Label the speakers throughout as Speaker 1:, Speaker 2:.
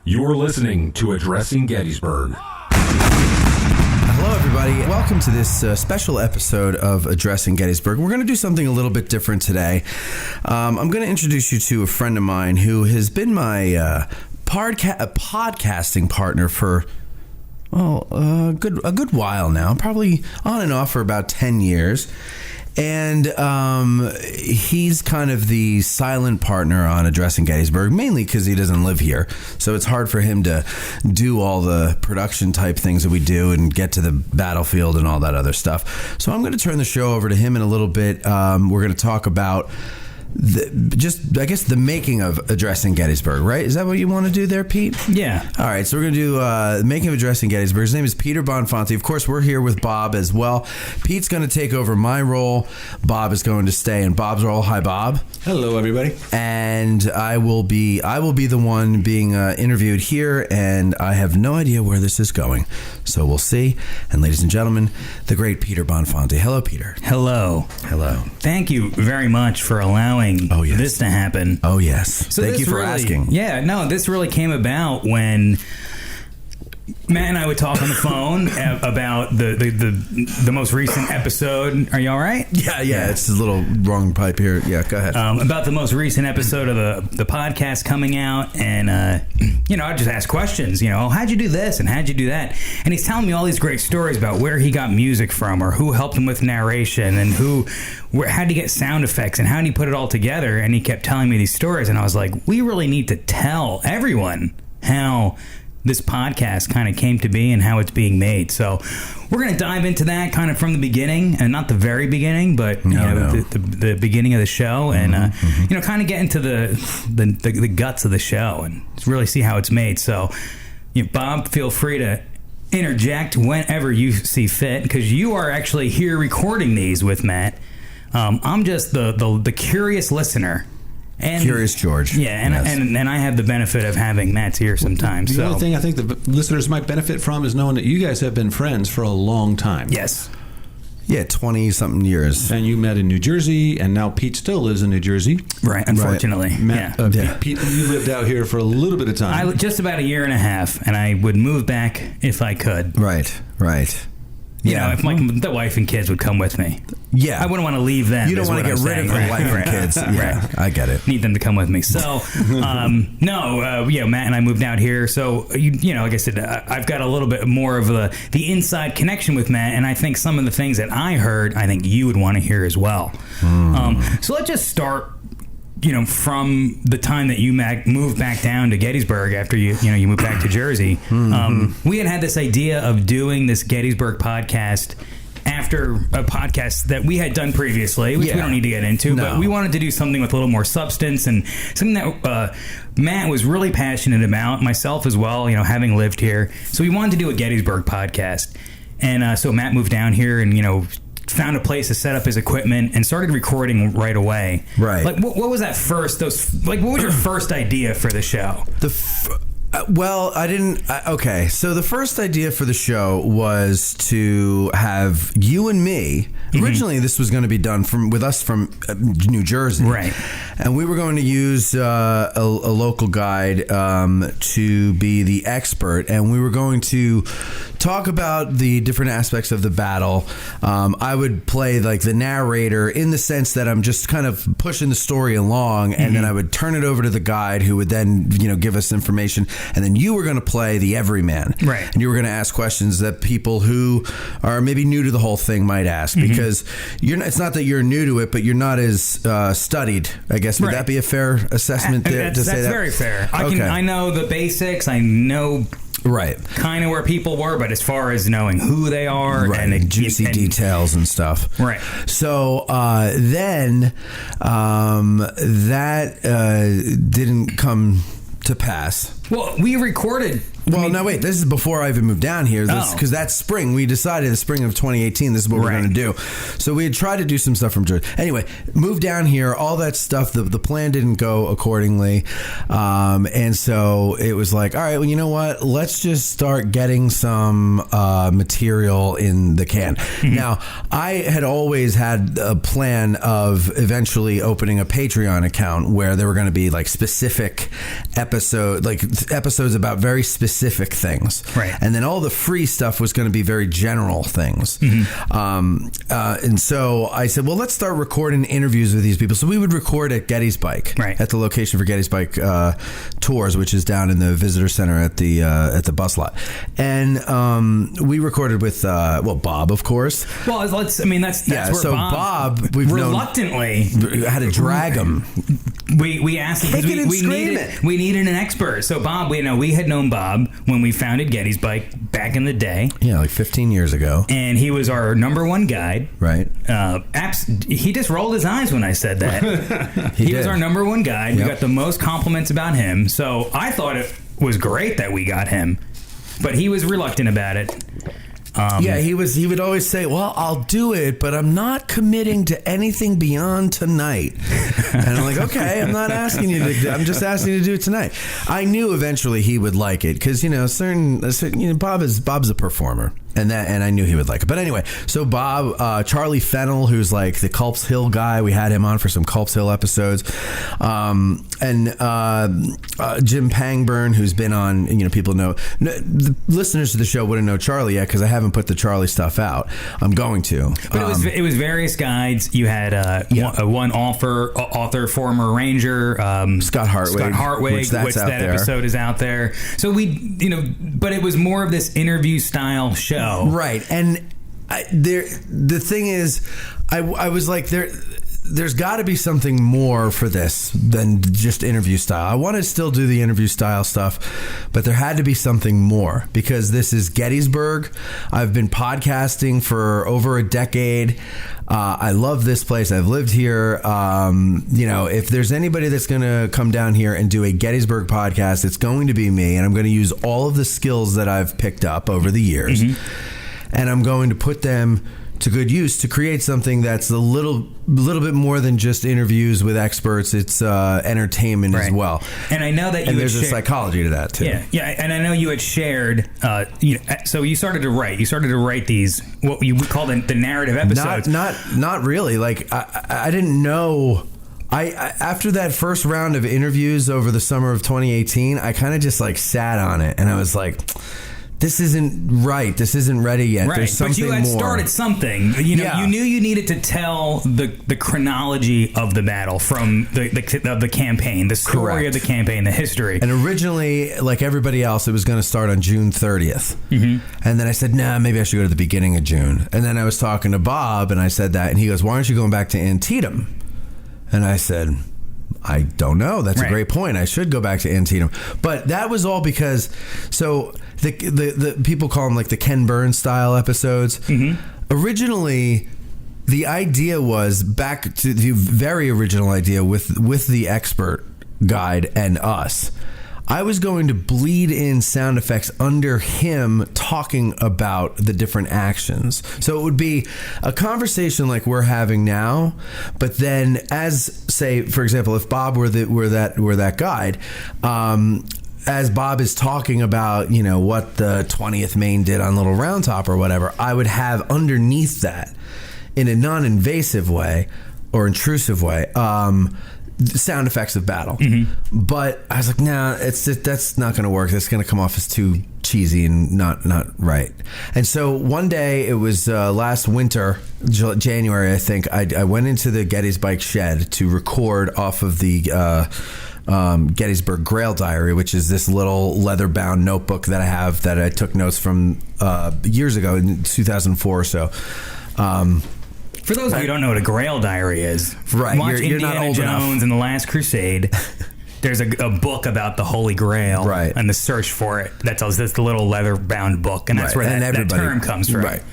Speaker 1: You're listening to Addressing Gettysburg.
Speaker 2: Hello, everybody. Welcome to this special episode of Addressing Gettysburg. We're going to do something a little bit different today. I'm going to introduce you to a friend of mine who has been my podcasting partner for a good while now, probably on and off for about 10 years. And he's kind of the silent partner on Addressing Gettysburg, mainly because he doesn't live here. So it's hard for him to do all the production type things that we do and get to the battlefield and all that other stuff. So I'm going to turn the show over to him in a little bit. We're going to talk about the making of Addressing Gettysburg, right? Is that what you want to do there, Pete?
Speaker 3: Yeah.
Speaker 2: All right, so we're going to do the making of Addressing Gettysburg. His name is Peter Bonfanti. Of course, we're here with Bob as well. Pete's going to take over my role. Bob is going to stay in Bob's role. Hi, Bob.
Speaker 4: Hello, everybody.
Speaker 2: And I will be the one being interviewed here, and I have no idea where this is going. So we'll see. And ladies and gentlemen, the great Peter Bonfanti. Hello, Peter.
Speaker 3: Hello.
Speaker 2: Hello.
Speaker 3: Thank you very much for allowing this to happen.
Speaker 2: Oh, yes.
Speaker 3: So
Speaker 2: thank you for asking.
Speaker 3: Yeah, no, this really came about when Matt and I would talk on the phone about the most recent episode. Are you all right?
Speaker 2: Yeah. It's a little wrong pipe here. Yeah, go ahead.
Speaker 3: About the most recent episode of the podcast coming out, and I just ask questions. How'd you do this and how'd you do that? And he's telling me all these great stories about where he got music from, or who helped him with narration, and how'd he get sound effects, and how'd he put it all together. And he kept telling me these stories, and I was like, we really need to tell everyone how this podcast kind of came to be and how it's being made. So we're going to dive into that kind of from the beginning, and not the very beginning, but the beginning of the show, and kind of get into the guts of the show and really see how it's made. So, Bob, feel free to interject whenever you see fit, because you are actually here recording these with Matt. I'm just the curious listener. And,
Speaker 2: Curious George.
Speaker 3: Yeah, and I have the benefit of having Matt's here sometimes.
Speaker 4: The only thing I think the listeners might benefit from is knowing that you guys have been friends for a long time.
Speaker 3: Yes.
Speaker 2: Yeah, 20-something years.
Speaker 4: And you met in New Jersey, and now Pete still lives in New Jersey.
Speaker 3: Right, unfortunately.
Speaker 4: Right. Pete, you lived out here for a little bit of time.
Speaker 3: Just about a year and a half, and I would move back if I could.
Speaker 2: Right.
Speaker 3: If the wife and kids would come with me.
Speaker 2: Yeah.
Speaker 3: I wouldn't want to leave them.
Speaker 2: You don't want to get rid of the wife and kids. Yeah, right. I get it.
Speaker 3: Need them to come with me. So, Matt and I moved out here. So, like I said, I've got a little bit more of the inside connection with Matt, and I think some of the things that I heard, I think you would want to hear as well. So let's just start from the time that you moved back down to Gettysburg after you moved back to Jersey. We had this idea of doing this Gettysburg podcast after a podcast that we had done previously, which we don't need to get into, but we wanted to do something with a little more substance, and something that Matt was really passionate about, myself as well, having lived here. So we wanted to do a Gettysburg podcast. And so Matt moved down here and, found a place to set up his equipment and started recording right away.
Speaker 2: Right.
Speaker 3: Like, what was that first? What was your first idea for the show?
Speaker 2: Okay, so the first idea for the show was to have you and me. Originally, this was going to be done with us from New Jersey.
Speaker 3: Right.
Speaker 2: And we were going to use a local guide to be the expert, and we were going to talk about the different aspects of the battle. I would play like the narrator in the sense that I'm just kind of pushing the story along, and then I would turn it over to the guide, who would then give us information, and then you were going to play the everyman,
Speaker 3: right?
Speaker 2: And you were going to ask questions that people who are maybe new to the whole thing might ask, because it's not that you're new to it, but you're not as studied, I guess. Would that be a fair assessment to say that?
Speaker 3: That's very fair. I know the basics. I know kind of where people were, but as far as knowing who they are and
Speaker 2: juicy details and stuff.
Speaker 3: Right.
Speaker 2: So then that didn't come to pass.
Speaker 3: Well, we recorded
Speaker 2: Well, no, wait. This is before I even moved down here. Because that's spring. We decided the spring of 2018, this is what we're going to do. So we had tried to do some stuff from Jersey. Anyway, moved down here, all that stuff, the plan didn't go accordingly. And so it was like, all right, well, you know what? Let's just start getting some material in the can. Now, I had always had a plan of eventually opening a Patreon account where there were going to be like specific episodes about very specific things.
Speaker 3: Right.
Speaker 2: And then all the free stuff was going to be very general things. And so I said, well, let's start recording interviews with these people. So we would record at Gettysburg, at the location for Gettysburg Tours, which is down in the visitor center at the bus lot. And we recorded with Bob, of course.
Speaker 3: Well, that's where
Speaker 2: so Bob we've
Speaker 3: reluctantly
Speaker 2: had to drag him.
Speaker 3: We asked him because we needed an expert. So Bob, we had known Bob when we founded Gettysburg back in the day.
Speaker 2: Yeah, like 15 years ago.
Speaker 3: And he was our number one guide.
Speaker 2: Right.
Speaker 3: He just rolled his eyes when I said that. He was our number one guide. Yep. We got the most compliments about him. So I thought it was great that we got him. But he was reluctant about it.
Speaker 2: He would always say, well, I'll do it, but I'm not committing to anything beyond tonight. And I'm like, okay, I'm not asking you to, I'm just asking you to do it tonight. I knew eventually he would like it because, Bob's a performer. And I knew he would like it. But anyway, so Bob, Charlie Fennell, who's like the Culp's Hill guy, we had him on for some Culp's Hill episodes. And Jim Pangburn, who's been on, people know. The listeners to the show wouldn't know Charlie yet because I haven't put the Charlie stuff out. I'm going to.
Speaker 3: But it was various guides. You had one author, former Ranger,
Speaker 2: Scott Hartwig,
Speaker 3: which that episode is out there. So but it was more of this interview style show.
Speaker 2: Right. And the thing is, I was like, there's got to be something more for this than just interview style. I want to still do the interview style stuff, but there had to be something more because this is Gettysburg. I've been podcasting for over a decade. I love this place. I've lived here. If there's anybody that's going to come down here and do a Gettysburg podcast, it's going to be me. And I'm going to use all of the skills that I've picked up over the years. And I'm going to put them to good use to create something that's a little bit more than just interviews with experts. It's entertainment as well.
Speaker 3: And I know that
Speaker 2: there's a psychology to that too.
Speaker 3: Yeah. And I know you had shared. So you started to write. You started to write these what you would call the narrative episodes.
Speaker 2: Not really. Like I didn't know. After that first round of interviews over the summer of 2018, I kind of just like sat on it and I was like, this isn't right. This isn't ready yet.
Speaker 3: Right.
Speaker 2: There's something more.
Speaker 3: But you had started something. You knew you needed to tell the chronology of the battle from the campaign, the story of the campaign, the history.
Speaker 2: And originally, like everybody else, it was going to start on June 30th. And then I said, maybe I should go to the beginning of June. And then I was talking to Bob, and I said that, and he goes, why aren't you going back to Antietam? And I said, I don't know. That's a great point. I should go back to Antietam. But that was all because, so the people call them like the Ken Burns style episodes. Originally, the idea was back to the very original idea with the expert guide and us. I was going to bleed in sound effects under him talking about the different actions. So it would be a conversation like we're having now, but then as, say, for example, if Bob were that guide, as Bob is talking about, what the 20th Maine did on Little Round Top or whatever, I would have underneath that, in a non-invasive way or intrusive way, sound effects of battle. But I was like, that's not going to work. That's going to come off as too cheesy and not right. And so one day, it was last winter, January, I think, I went into the Gettysburg shed to record off of the Gettysburg Grail Diary, which is this little leather-bound notebook that I have that I took notes from years ago in 2004 or so.
Speaker 3: For those of you who don't know what a Grail Diary is,
Speaker 2: right?
Speaker 3: Watch
Speaker 2: You're
Speaker 3: Indiana
Speaker 2: not old
Speaker 3: Jones
Speaker 2: enough.
Speaker 3: and the Last Crusade. There's a book about the Holy Grail,
Speaker 2: right,
Speaker 3: and the search for it. That's the little leather-bound book, and that's where that term comes from.
Speaker 2: Right.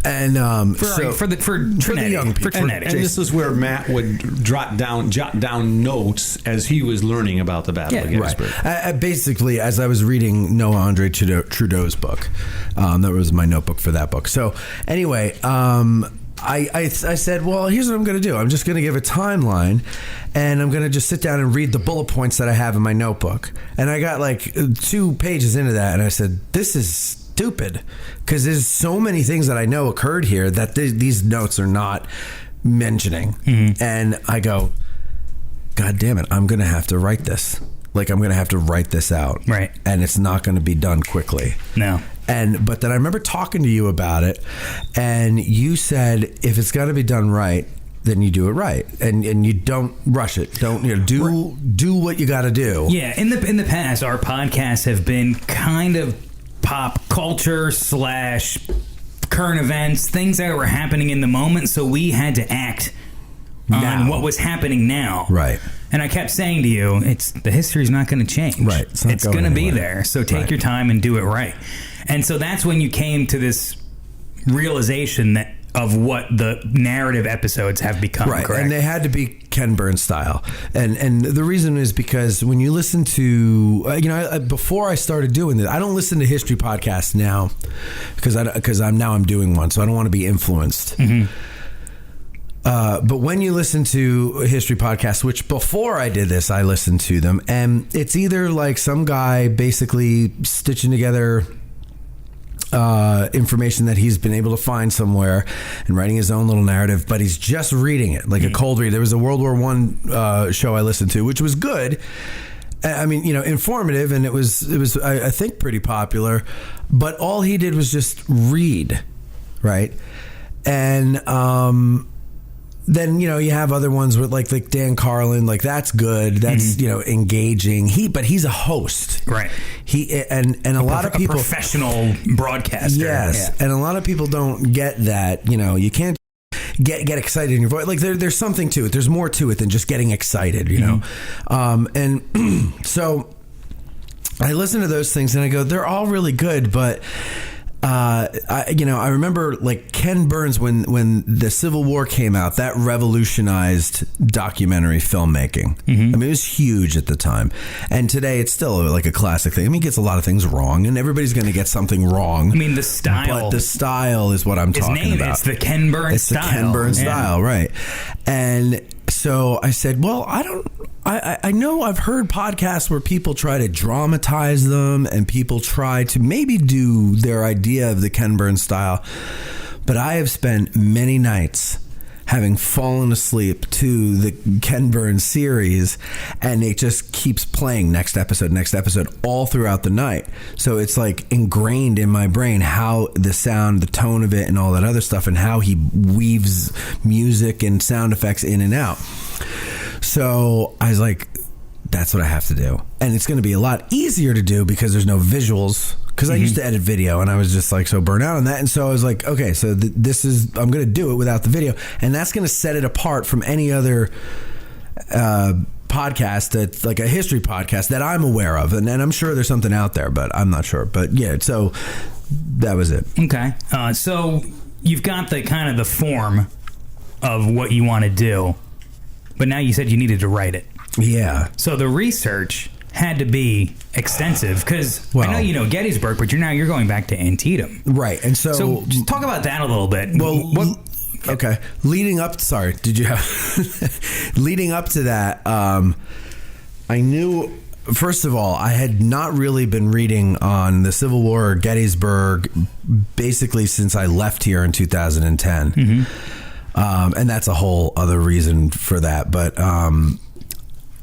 Speaker 2: And
Speaker 3: for
Speaker 2: the young people.
Speaker 4: And this is where Matt would jot down notes as he was learning about the Battle of Gettysburg.
Speaker 2: Right. Basically, as I was reading Noah Andre Trudeau's book, that was my notebook for that book. So anyway, I said, well, here's what I'm going to do. I'm just going to give a timeline, and I'm going to just sit down and read the bullet points that I have in my notebook. And I got like 2 pages into that, and I said, this is stupid, because there's so many things that I know occurred here that these notes are not mentioning. And I go, God damn it, I'm going to have to write this. Like, I'm going to have to write this out.
Speaker 3: Right.
Speaker 2: And it's not going to be done quickly.
Speaker 3: No.
Speaker 2: But then I remember talking to you about it, and you said, if it's got to be done right, then you do it right, and you don't rush it. Don't do what you got to do.
Speaker 3: Yeah. In the past, our podcasts have been kind of pop culture / current events, things that were happening in the moment, so we had to act on what was happening now.
Speaker 2: Right.
Speaker 3: And I kept saying to you, the history's not going to change.
Speaker 2: Right.
Speaker 3: It's going to be there. So take your time and do it right. And so that's when you came to this realization of what the narrative episodes have become.
Speaker 2: Right.
Speaker 3: Correct?
Speaker 2: And they had to be Ken Burns style. And the reason is because when you listen to, before I started doing this, I don't listen to history podcasts now because I'm doing one. So I don't want to be influenced. But when you listen to a history podcast, which before I did this, I listened to them, and it's either like some guy basically stitching together information that he's been able to find somewhere and writing his own little narrative, but he's just reading it like a cold read. There was a World War I show I listened to, which was good. I mean, informative, and it was I think pretty popular, but all he did was just read, right? And then you have other ones with like Dan Carlin, like that's good, that's engaging. But he's a host,
Speaker 3: right?
Speaker 2: And a lot of people,
Speaker 3: a professional broadcaster,
Speaker 2: yes, and a lot of people don't get that. You can't get excited in your voice. Like there's something to it. There's more to it than just getting excited, and so I listen to those things and I go, they're all really good, but. I remember like Ken Burns when the Civil War came out, that revolutionized documentary filmmaking. I mean, it was huge at the time, and today it's still like a classic thing. I mean, he gets a lot of things wrong, and everybody's going to get something wrong.
Speaker 3: I mean, the style,
Speaker 2: but the style is what I'm talking about.
Speaker 3: It's the Ken Burns style.
Speaker 2: It's the Ken Burns style, right? And so I said, well, I know I've heard podcasts where people try to dramatize them and people try to maybe do their idea of the Ken Burns style, but I have spent many nights having fallen asleep to the Ken Burns series, and it just keeps playing next episode all throughout the night. So it's like ingrained in my brain how the sound, the tone of it, and all that other stuff, and how he weaves music and sound effects in and out. So I was like, that's what I have to do. And it's going to be a lot easier to do because there's no visuals. Because I used to edit video and I was just like so burnt out on that. And so I was like, okay, so I'm going to do it without the video. And that's going to set it apart from any other podcast that's like a history podcast that I'm aware of. And I'm sure there's something out there, but I'm not sure. But yeah, so that was it.
Speaker 3: Okay. So you've got the kind of the form of what you want to do. But now you said you needed to write it.
Speaker 2: Yeah.
Speaker 3: So the research had to be extensive because I know you know Gettysburg, but you're going back to Antietam.
Speaker 2: Right. And so
Speaker 3: just talk about that a little bit.
Speaker 2: Well, okay. Leading up to that, I knew, first of all, I had not really been reading on the Civil War or Gettysburg basically since I left here in 2010. And that's a whole other reason for that. But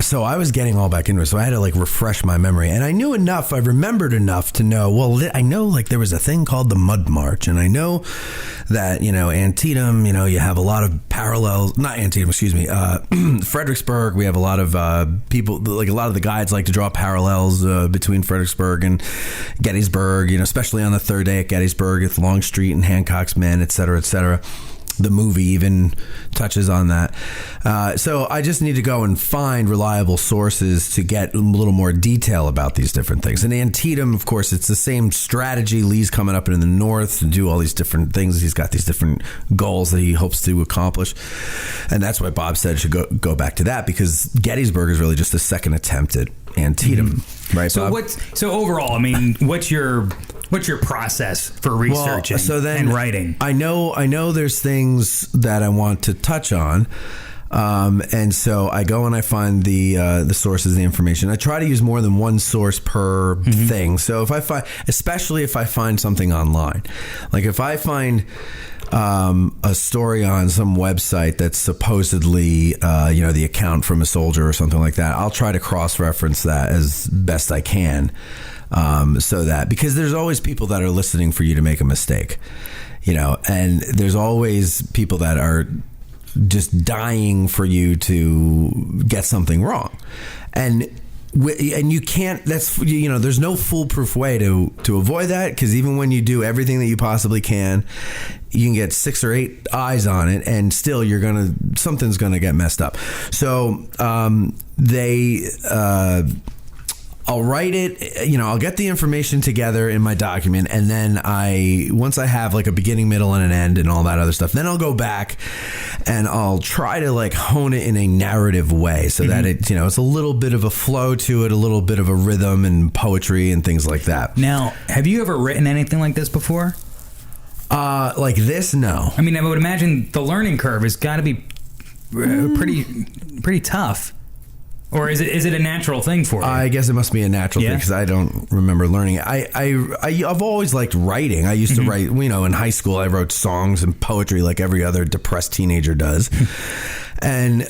Speaker 2: so I was getting all back into it. So I had to like refresh my memory. And I knew enough, I remembered enough to know, well, I know like there was a thing called the Mud March. And I know that, Antietam, you have a lot of parallels, not Antietam, excuse me, Fredericksburg. We have a lot of people, like a lot of the guides like to draw parallels between Fredericksburg and Gettysburg, especially on the third day at Gettysburg, with Longstreet and Hancock's men, et cetera, et cetera. The movie even touches on that. So I just need to go and find reliable sources to get a little more detail about these different things. And Antietam, of course, it's the same strategy. Lee's coming up in the north to do all these different things. He's got these different goals that he hopes to accomplish. And that's why Bob said it should go back to that, because Gettysburg is really just a second attempt at Antietam. Right,
Speaker 3: so
Speaker 2: Bob?
Speaker 3: So overall, I mean, what's your process for researching and writing?
Speaker 2: I know there's things that I want to touch on, and so I go and I find the sources, the information. I try to use more than one source per thing. So especially if I find something online, like if I find a story on some website that's supposedly the account from a soldier or something like that, I'll try to cross-reference that as best I can, so that, because there's always people that are listening for you to make a mistake, and there's always people that are just dying for you to get something wrong, and you can't, there's no foolproof way to avoid that, because even when you do everything that you possibly can, you can get 6 or 8 eyes on it, and still something's gonna get messed up. So I'll write it, I'll get the information together in my document, and then once I have like a beginning, middle, and an end and all that other stuff, then I'll go back and I'll try to like hone it in a narrative way, so that it's a little bit of a flow to it, a little bit of a rhythm and poetry and things like that.
Speaker 3: Now, have you ever written anything like this before?
Speaker 2: Like this? No.
Speaker 3: I mean, I would imagine the learning curve has got to be pretty tough. Or is it a natural thing for you?
Speaker 2: I guess it must be a natural thing, because I don't remember learning it. I've always liked writing. I used to write, in high school I wrote songs and poetry like every other depressed teenager does. And,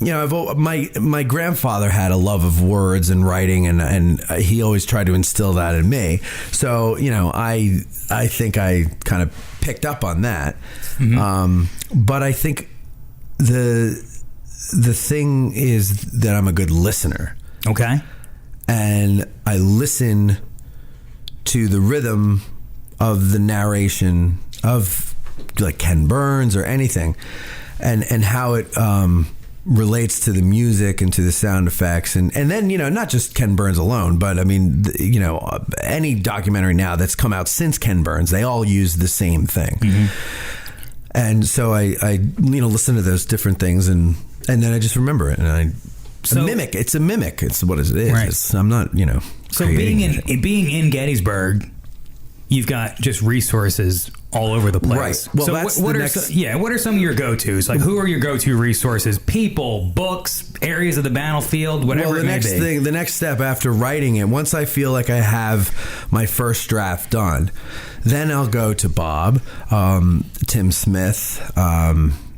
Speaker 2: my grandfather had a love of words and writing, and he always tried to instill that in me. So, I think I kind of picked up on that. But I think the thing is that I'm a good listener.
Speaker 3: Okay.
Speaker 2: And I listen to the rhythm of the narration of like Ken Burns or anything, and how it relates to the music and to the sound effects. And then, not just Ken Burns alone, but I mean, any documentary now that's come out since Ken Burns, they all use the same thing. And so I listen to those different things, and then I just remember it, and mimic. It's a mimic. It's what it is.
Speaker 3: Right.
Speaker 2: I'm not,
Speaker 3: So being in Gettysburg, you've got just resources all over the place.
Speaker 2: Right. Well,
Speaker 3: so
Speaker 2: that's
Speaker 3: what are some of your go-tos? Like, who are your go-to resources? People, books, areas of the battlefield, whatever it may be.
Speaker 2: The next step after writing it, once I feel like I have my first draft done, then I'll go to Bob, Tim Smith,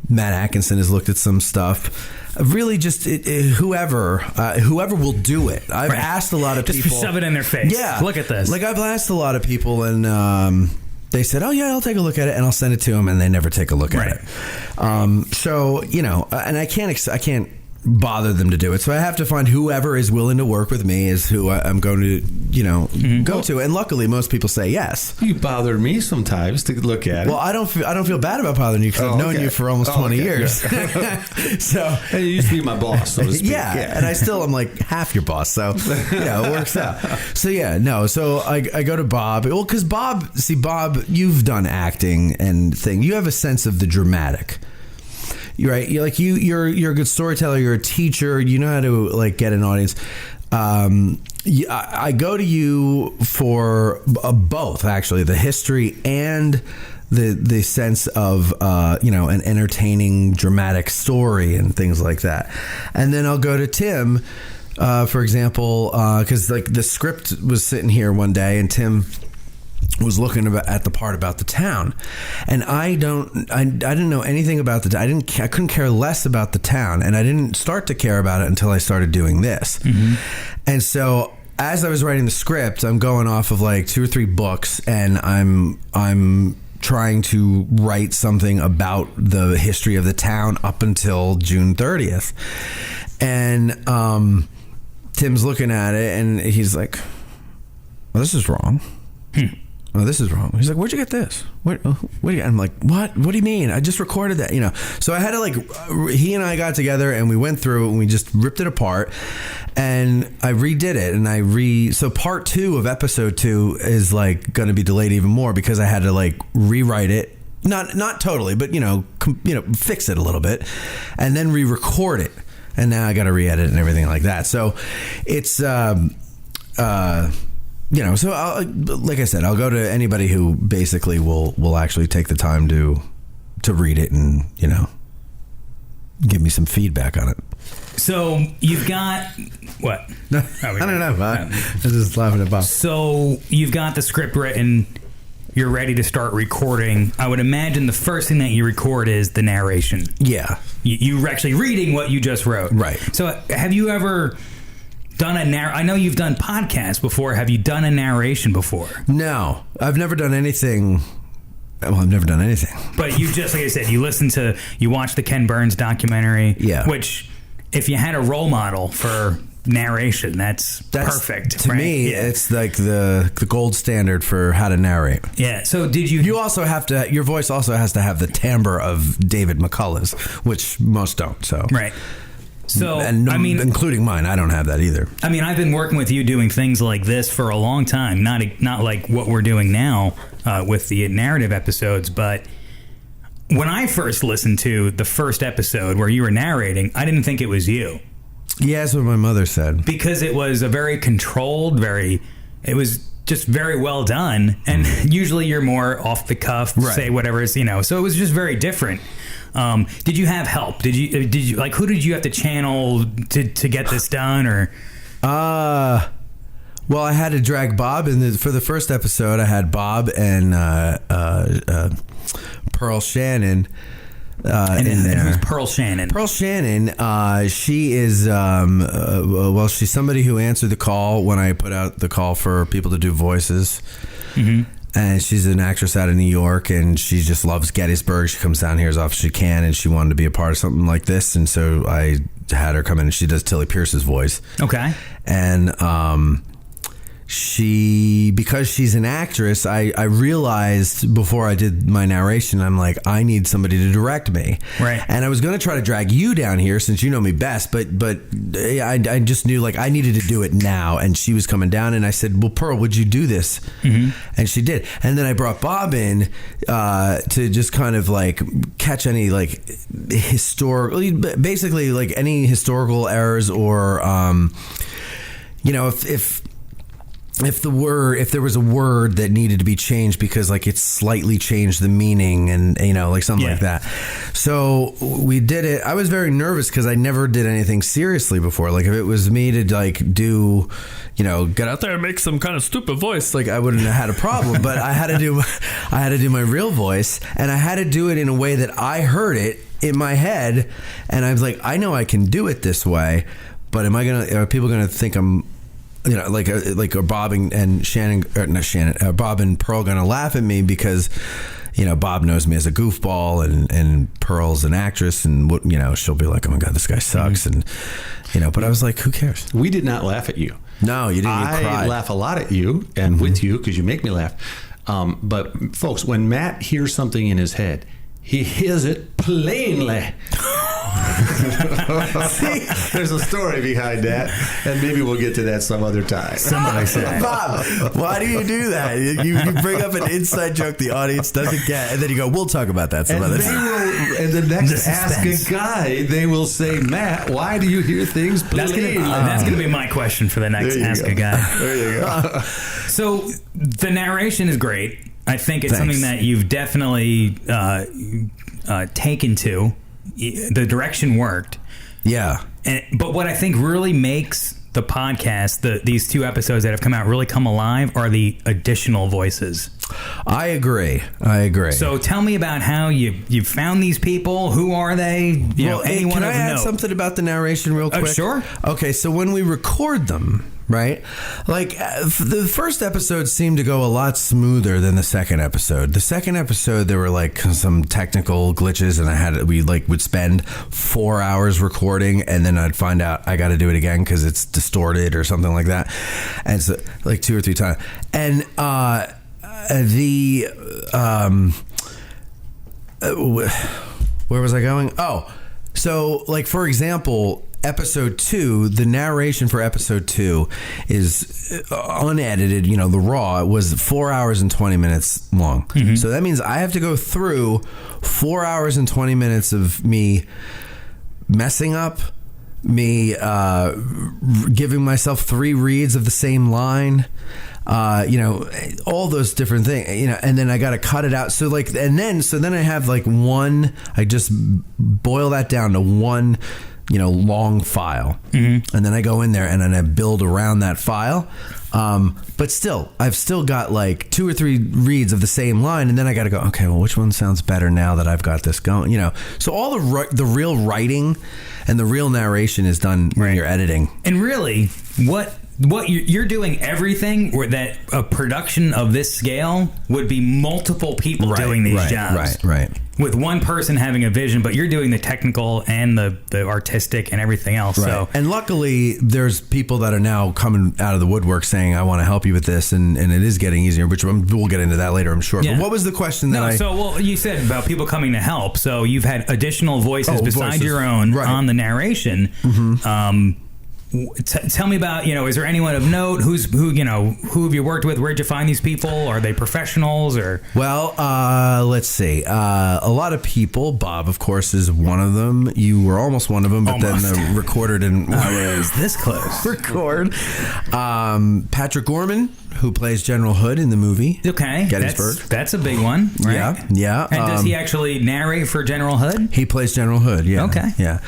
Speaker 2: Matt Atkinson has looked at some stuff. Really, just whoever will do it. I've asked a lot of people.
Speaker 3: Just shove it in their face.
Speaker 2: Yeah,
Speaker 3: look at this.
Speaker 2: Like, I've asked a lot of people, and they said, "Oh yeah, I'll take a look at it," and I'll send it to them, and they never take a look at it. So and I can't bother them to do it. So I have to find whoever is willing to work with me is who I'm going to, go to. And luckily, most people say yes.
Speaker 4: You bother me sometimes to look at it.
Speaker 2: Well, I don't feel bad about bothering you, because I've known you for almost 20 years. So,
Speaker 4: and you used to be my boss, so to speak.
Speaker 2: Yeah, and I still am like half your boss. So it works out. So So I go to Bob. Well, because Bob, you've done acting and thing. You have a sense of the dramatic. You're right. You're a good storyteller. You're a teacher. You know how to like get an audience. I go to you for both, actually, the history and the sense of an entertaining, dramatic story and things like that. And then I'll go to Tim, for example, because like the script was sitting here one day, and Tim was looking at the part about the town, and I didn't know anything about the town. I couldn't care less about the town, and I didn't start to care about it until I started doing this. And so as I was writing the script, I'm going off of like 2 or 3 books, and I'm trying to write something about the history of the town up until June 30th. And Tim's looking at it, and he's like, "Well, this is wrong." oh, this is wrong. He's like, where'd you get this? What do you? I'm like, what? What do you mean? I just recorded that, So I had to he and I got together and we went through it and we just ripped it apart, and I redid it, and so part 2 of episode 2 is going to be delayed even more because I had to rewrite it. Not totally, but fix it a little bit, and then re-record it. And now I got to re-edit and everything like that. So it's so like I said, I'll go to anybody who basically will actually take the time to read it and give me some feedback on it.
Speaker 3: So you've got what?
Speaker 2: I don't know. I'm just laughing at Bob.
Speaker 3: So you've got the script written. You're ready to start recording. I would imagine the first thing that you record is the narration.
Speaker 2: Yeah.
Speaker 3: You're actually reading what you just wrote.
Speaker 2: Right.
Speaker 3: So have you ever done I know you've done podcasts before. Have you done a narration before?
Speaker 2: No. I've never done anything. Well, I've never done anything.
Speaker 3: But you just, like I said, you watched the Ken Burns documentary.
Speaker 2: Yeah.
Speaker 3: Which, if you had a role model for narration, that's perfect.
Speaker 2: To me, it's like the gold standard for how to narrate.
Speaker 3: Yeah. So did you?
Speaker 2: You also have to. Your voice also has to have the timbre of David McCullough's, which most don't. So
Speaker 3: right. So
Speaker 2: including mine, I don't have that either.
Speaker 3: I mean, I've been working with you doing things like this for a long time. Not like what we're doing now with the narrative episodes, but when I first listened to the first episode where you were narrating, I didn't think it was you.
Speaker 2: Yeah, that's what my mother said.
Speaker 3: Because it was a very controlled, it was just very well done. And usually you're more off the cuff,
Speaker 2: right.
Speaker 3: Say whatever is, so it was just very different. Did you have help? Did you who did you have to channel to get this done, or?
Speaker 2: Well, I had to drag Bob for the first episode. I had Bob and Pearl Shannon.
Speaker 3: And
Speaker 2: in there.
Speaker 3: Who's Pearl Shannon?
Speaker 2: Pearl Shannon, she is, she's somebody who answered the call when I put out the call for people to do voices. Mm-hmm. And she's an actress out of New York, and she just loves Gettysburg. She comes down here as often as she can, and she wanted to be a part of something like this. And so I had her come in, and she does Tilly Pierce's voice.
Speaker 3: Okay.
Speaker 2: And, because she's an actress, I realized before I did my narration, I'm like, I need somebody to direct me.
Speaker 3: Right.
Speaker 2: And I was going to try to drag you down here since you know me best, but I just knew I needed to do it now. And she was coming down, and I said, well, Pearl, would you do this? Mm-hmm. And she did. And then I brought Bob in to just kind of catch any historical, basically any historical errors or, if there was a word that needed to be changed because it slightly changed the meaning and something like that. So we did it. I was very nervous because I never did anything seriously before. If it was me to do, get out there and make some kind of stupid voice, I wouldn't have had a problem. But I had to do my real voice, and I had to do it in a way that I heard it in my head, and I was like, I know I can do it this way, but are people gonna think I'm are Bob and Shannon, or not Shannon, Bob and Pearl going to laugh at me because, Bob knows me as a goofball and Pearl's an actress, and she'll be like, oh my God, this guy sucks. Mm-hmm. And, but I was like, who cares?
Speaker 4: We did not laugh at you.
Speaker 2: No, you didn't.
Speaker 4: I laugh a lot at you and with you because you make me laugh. But folks, when Matt hears something in his head, he hears it plainly. See, there's a story behind that, and maybe we'll get to that some other time.
Speaker 2: Bob, why do you do that? You bring up an inside joke the audience doesn't get, and then you go, we'll talk about that some other time.
Speaker 4: And the next Ask a Guy, they will say, Matt, why do you hear things plainly?
Speaker 3: That's gonna be my question for the next Ask a Guy.
Speaker 4: There you go.
Speaker 3: So the narration is great. I think it's something that you've definitely taken to. The direction worked.
Speaker 2: Yeah.
Speaker 3: But what I think really makes the podcast, these 2 episodes that have come out, really come alive are the additional voices.
Speaker 2: I agree.
Speaker 3: So tell me about how you found these people. Who are they? Anyone?
Speaker 2: Can I add something about the narration real quick?
Speaker 3: Sure.
Speaker 2: Okay, so when we record them, right? The first episode seemed to go a lot smoother than the second episode. The second episode, there were some technical glitches, and we would spend 4 hours recording, and then I'd find out I got to do it again because it's distorted or something like that, and so 2 or 3 times. And where was I going? Oh, so like for example, episode 2, the narration for episode 2 is unedited. You know, the raw was 4 hours and 20 minutes long. So that means I have to go through 4 hours and 20 minutes of me messing up, me giving myself 3 reads of the same line, you know, all those different things, you know, and then I got to cut it out. So like, and then I have like one, I just boil that down to one, you know, long file. And then I go in there and then I build around that file. But still, I've still got like 2 or 3 reads of the same line, and then I got to go, okay, well, which one sounds better now that I've got this going? You know, so all the real writing and the real narration is done when you're editing.
Speaker 3: And really, what you're doing everything where that a production of this scale would be multiple people doing these jobs.
Speaker 2: Right.
Speaker 3: With one person having a vision, but you're doing the technical and the artistic and everything else.
Speaker 2: Right.
Speaker 3: So,
Speaker 2: and luckily, there's people that are now coming out of the woodwork saying, I want to help you with this, and it is getting easier, which we'll get into that later, I'm sure.
Speaker 3: Yeah.
Speaker 2: But what was the question
Speaker 3: well, you said about people coming to help. So you've had additional voices besides your own on the narration. Tell me about, you know, is there anyone of note? Who have you worked with? Where'd you find these people? Are they professionals or?
Speaker 2: Well, let's see. A lot of people. Bob, of course, is one of them. You were almost one of them, but then the recorder didn't.
Speaker 3: I was this close.
Speaker 2: Record. Patrick Gorman, who plays General Hood in the movie.
Speaker 3: Okay,
Speaker 2: Gettysburg.
Speaker 3: That's a big one, right?
Speaker 2: Yeah.
Speaker 3: And does he actually narrate for General Hood?
Speaker 2: He plays General Hood. Yeah.
Speaker 3: Okay.
Speaker 2: Yeah.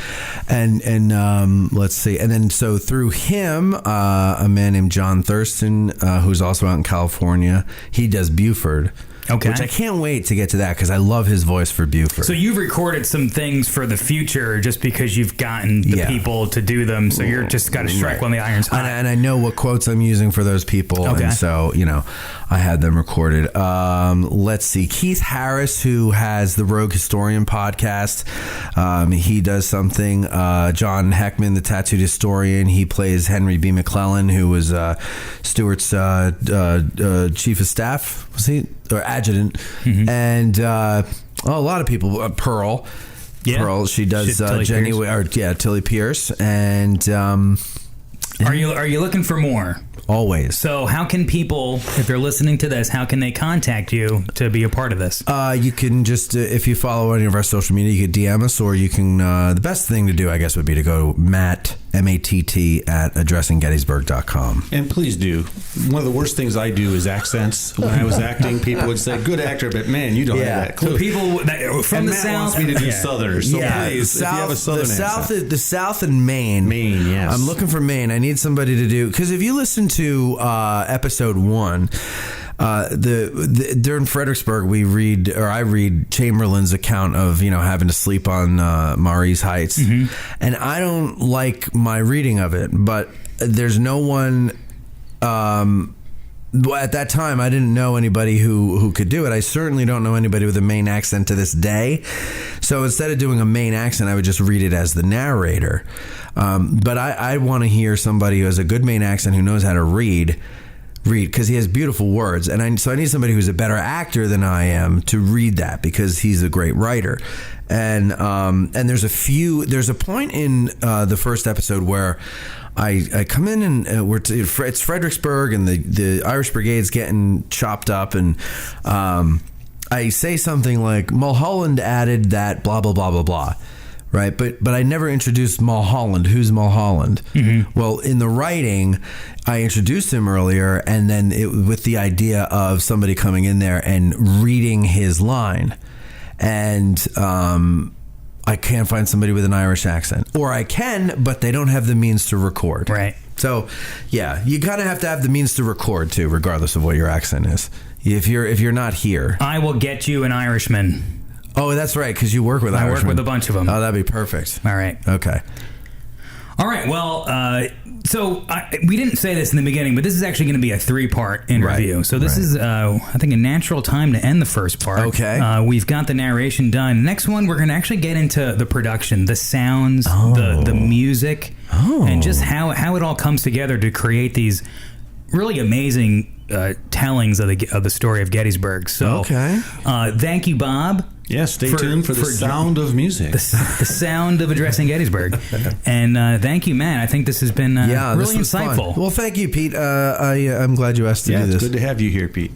Speaker 2: And let's see. And then so through him, a man named John Thurston, who's also out in California, he does Buford.
Speaker 3: Okay.
Speaker 2: Which I can't wait to get to that because I love his voice for Buford.
Speaker 3: So you've recorded some things for the future just because you've gotten the people to do them. So you're just got to strike when the iron's hot.
Speaker 2: And I know what quotes I'm using for those people.
Speaker 3: Okay.
Speaker 2: And so, you know, I had them recorded. Let's see. Keith Harris, who has the Rogue Historian podcast. He does something. John Heckman, the tattooed historian. He plays Henry B. McClellan, who was Stuart's chief of staff. Was he? Or adjutant. And a lot of people. Pearl. Yeah. Pearl. She does Jenny Tilly Pierce. And
Speaker 3: are you looking for more?
Speaker 2: Always.
Speaker 3: So how can people, if they're listening to this, how can they contact you to be a part of this?
Speaker 2: You can just, if you follow any of our social media, you could DM us, or you can, the best thing to do, I guess, would be to go to Matt, M-A-T-T, at addressinggettysburg.com.
Speaker 4: And please do. One of the worst things I do is accents. When I was acting, people would say, good actor, but man, you don't have that clue.
Speaker 3: So people from
Speaker 4: and
Speaker 3: the
Speaker 4: Matt
Speaker 3: South
Speaker 4: wants me to do Southerners. So please, if you have a Southern accent.
Speaker 2: The South and Maine.
Speaker 4: Maine, yes.
Speaker 2: I'm looking for Maine. I need somebody to do, because if you listen to episode 1, during Fredericksburg, I read Chamberlain's account of, you know, having to sleep on Maurice Heights, and I don't like my reading of it, but there's no one. At that time, I didn't know anybody who could do it. I certainly don't know anybody with a Maine accent to this day. So instead of doing a Maine accent, I would just read it as the narrator. But I want to hear somebody who has a good Maine accent, who knows how to read, because he has beautiful words, and so I need somebody who's a better actor than I am to read that, because he's a great writer. And there's a point in the first episode where I come in and it's Fredericksburg, and the Irish Brigade's getting chopped up, and I say something like, Mulholland added that blah blah blah blah blah. Right, but I never introduced Mulholland. Who's Mulholland? Well, in the writing, I introduced him earlier, and then with the idea of somebody coming in there and reading his line, and I can't find somebody with an Irish accent, or I can, but they don't have the means to record.
Speaker 3: Right.
Speaker 2: So, yeah, you kind of have to have the means to record too, regardless of what your accent is. If you're not here,
Speaker 3: I will get you an Irishman.
Speaker 2: Oh, that's right, because you work with Irishmen.
Speaker 3: I work with a bunch of them.
Speaker 2: Oh, that'd be perfect.
Speaker 3: All right.
Speaker 2: Okay.
Speaker 3: All right. Well, we didn't say this in the beginning, but this is actually going to be a 3-part interview. Right. So this is, I think, a natural time to end the first part.
Speaker 2: Okay.
Speaker 3: We've got the narration done. Next one, we're going to actually get into the production, the sounds, the music, and just how it all comes together to create these really amazing tellings of the story of Gettysburg. So,
Speaker 2: Okay.
Speaker 3: Thank you, Bob.
Speaker 4: Yeah, stay tuned for the sound of music.
Speaker 3: The sound of Addressing Gettysburg. And thank you, Matt. I think this has been really
Speaker 2: this was
Speaker 3: insightful.
Speaker 2: fun. Well, thank you, Pete. I'm glad you asked to do
Speaker 4: Yeah,
Speaker 2: this.
Speaker 4: it's good to have you here, Pete.